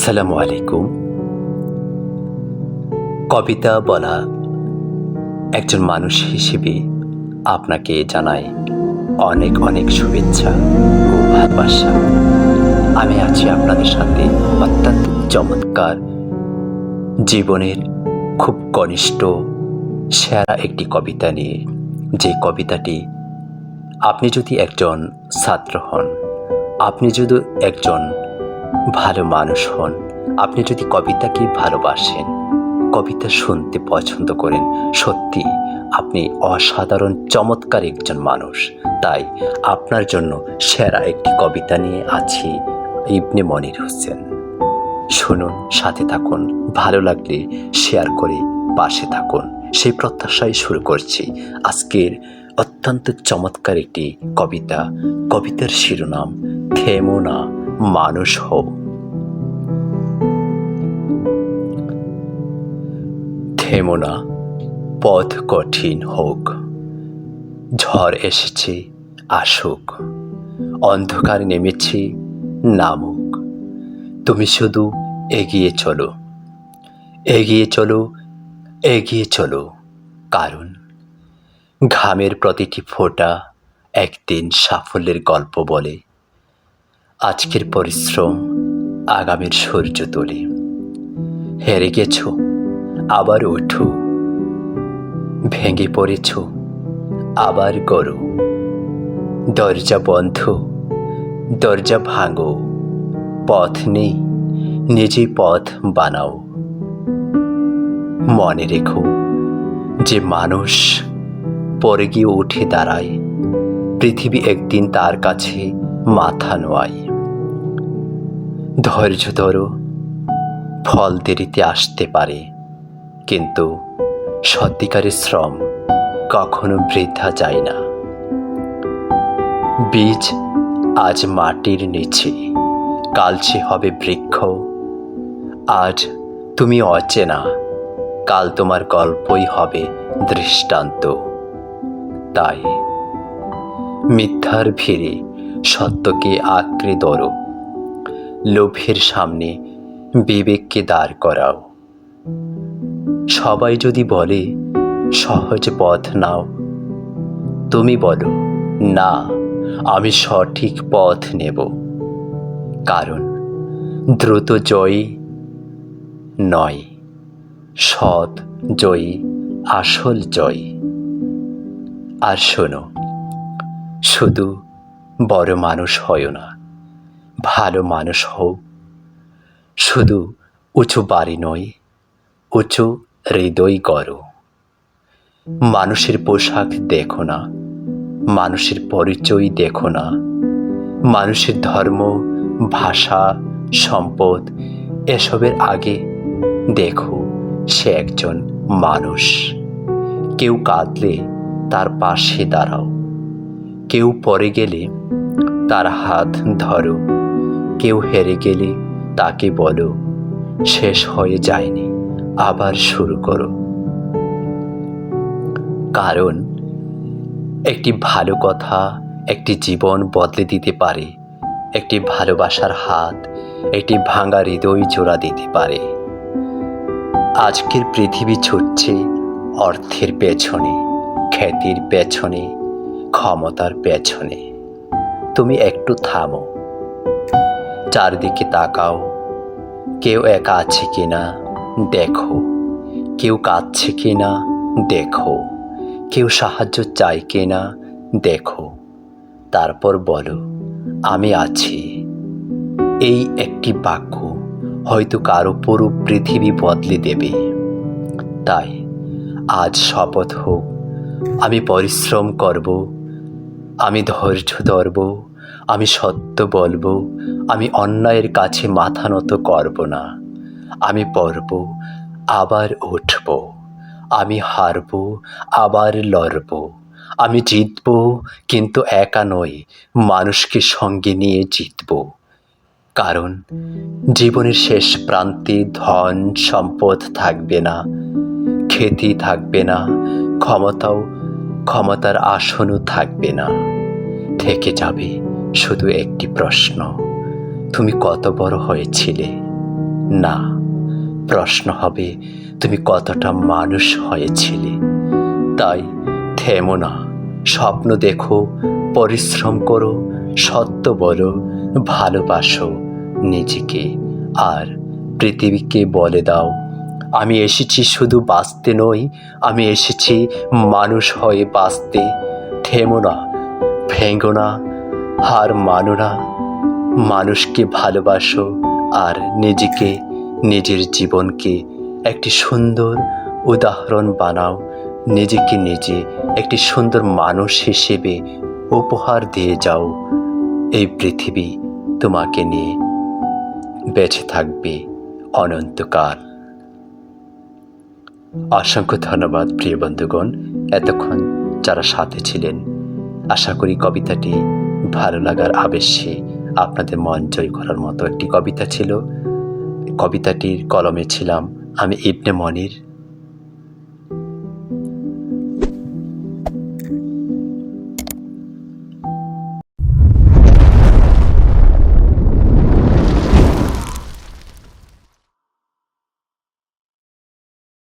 আসসালামু আলাইকুম। কবিতা বলা একজন মানুষ হিসেবে আপনাকে জানাই অনেক অনেক শুভেচ্ছা ও ভালোবাসা। আমি আছি আপনাদের সাথে অত্যন্ত চমৎকার জীবনের খুব ঘনিষ্ঠ সেরা একটি কবিতা নিয়ে। যে কবিতাটি আপনি যদি একজন ছাত্র হন, আপনি যদি একজন ভালো মানুষ হন, আপনি যদি কবিতাকে ভালোবাসেন, কবিতা শুনতে পছন্দ করেন, সত্যি আপনি অসাধারণ চমৎকার একজন মানুষ। তাই আপনার জন্য সেরা একটি কবিতা নিয়ে আছি, ইবনে মনির হোসেন। শুনুন, সাথে থাকুন, ভালো লাগলে শেয়ার করে পাশে থাকুন। সেই প্রত্যাশায় শুরু করছি আজকের অত্যন্ত চমৎকার একটি কবিতা। কবিতার শিরোনাম থেমো না, মানুষ হও। থেমো না, পথ কঠিন হোক, ঝড় এসেছে আসুক, অন্ধকার নেমেছে নামুক, তুমি শুধু এগিয়ে চলো, এগিয়ে চলো, এগিয়ে চলো। কারণ ঘামের প্রতিটি ফোঁটা একদিন সাফল্যের গল্প বলে। আজকের পরিশ্রম আগামীর সূর্য তোলে। হেরে গেছো, আবার ওঠো, ভেঙে পড়েছ, আবার গড়ো। দরজা বন্ধ, দরজা ভাঙো, পথ নেই, নিজেই পথ বানাও। মনে রেখো, যে মানুষ পরে গিয়ে উঠে দাঁড়ায়, পৃথিবী একদিন তার কাছে মাথা নোয়ায়। ধৈর্য ধরো, ফল দেরিতে আসতে পারে, কিন্তু সত্যিকারের শ্রম কখনো বৃথা যায় না। বীজ আজ মাটির নিচে, কাল সে হবে বৃক্ষ। আজ তুমি অচেনা, কাল তোমার গল্পই হবে দৃষ্টান্ত। তাই মিথ্যার ভিড়ে সত্যকে আঁকড়ে ধরো, লোভের সামনে বিবেককে দাঁড় করাও। সবাই যদি বলে সহজ পথ নাও, তুমি বলো না, আমি সঠিক পথ নেব। কারণ দ্রুত জয়ী নয়, সৎ জয়ী আসল জয়ী। আর শোনো, শুধু বড় মানুষ হয় না, ভালো মানুষ হও। শুধু উঁচু বাড়ি নয়, উঁচু হৃদয় গড়ো। মানুষের পোশাক দেখো না, মানুষের পরিচয় দেখো না, মানুষের ধর্ম, ভাষা, সম্পদ এসবের আগে দেখো সে একজন মানুষ। কেউ কাঁদলে তার পাশে দাঁড়াও, কেউ পড়ে গেলে তার হাত ধরো, কেউ হেরে গেলে তাকে বলো শেষ হয়ে যায়নি, আবার শুরু করো। কারণ একটি ভালো কথা একটি জীবন বদলে দিতে পারে, একটি ভালোবাসার হাত একটি ভাঙা হৃদয় জোড়া দিতে পারে। আজকের পৃথিবী ছুটছে অর্থের পেছনে, খ্যাতির পেছনে, ক্ষমতার পেছনে। তুমি একটু থামো, চারদিকে তাকাও, কেউ একা আছে কিনা দেখো, কেউ কাঁদছে কিনা দেখো, কেউ সাহায্য চায় কিনা দেখো। তারপর বলো আমি আছি। এই একটি বাক্য হয়তো কারো পুরো পৃথিবী বদলে দেবে। তাই আজ শপথ হোক, আমি পরিশ্রম করব, আমি ধৈর্য ধরব, আমি সত্য বলবো, আমি অন্যায়ের কাছে মাথা নত করব না। আমি পড়ব, আবার উঠব, আমি হারব, আবার লড়ব। আমি জিতব, কিন্তু একা নয়, মানুষকে সঙ্গে নিয়ে জিতব। কারণ জীবনের শেষ প্রান্তে ধন সম্পদ থাকবে না, খ্যাতি থাকবে না, ক্ষমতার আসনও থাকবে না। থেকে যাবে শুধু একটি প্রশ্ন, তুমি কত বড় হয়েছিলে। না, প্রশ্ন হবে তুমি কতটা মানুষ হয়েছিলে। তাই থেমো না, স্বপ্ন দেখো, পরিশ্রম করো, সত্য বলো, ভালোবাসো নিজেকে। আর পৃথিবীকে বলে দাও, আমি এসেছি শুধু বাঁচতে নই, আমি এসেছি মানুষ হয়ে বাঁচতে। থেমো না, ভেঙো না, হার মানো না। মানুষকে ভালোবাসো আর নিজেকে, নিজের জীবনকে একটি সুন্দর উদাহরণ বানাও। নিজেকে নিজে একটি সুন্দর মানুষ হিসেবে উপহার দিয়ে যাও। এই পৃথিবী তোমাকে নিয়ে বেঁচে থাকবে অনন্তকাল। অসংখ্য ধন্যবাদ প্রিয় বন্ধুগণ, এতক্ষণ যারা সাথে ছিলেন। আশা করি কবিতাটি ভালো লাগার আবেশে আপনাদের মন জয় করার মতো একটি কবিতা ছিল। কবিতাটির কলমে ছিলাম আমি ইবনে মনির।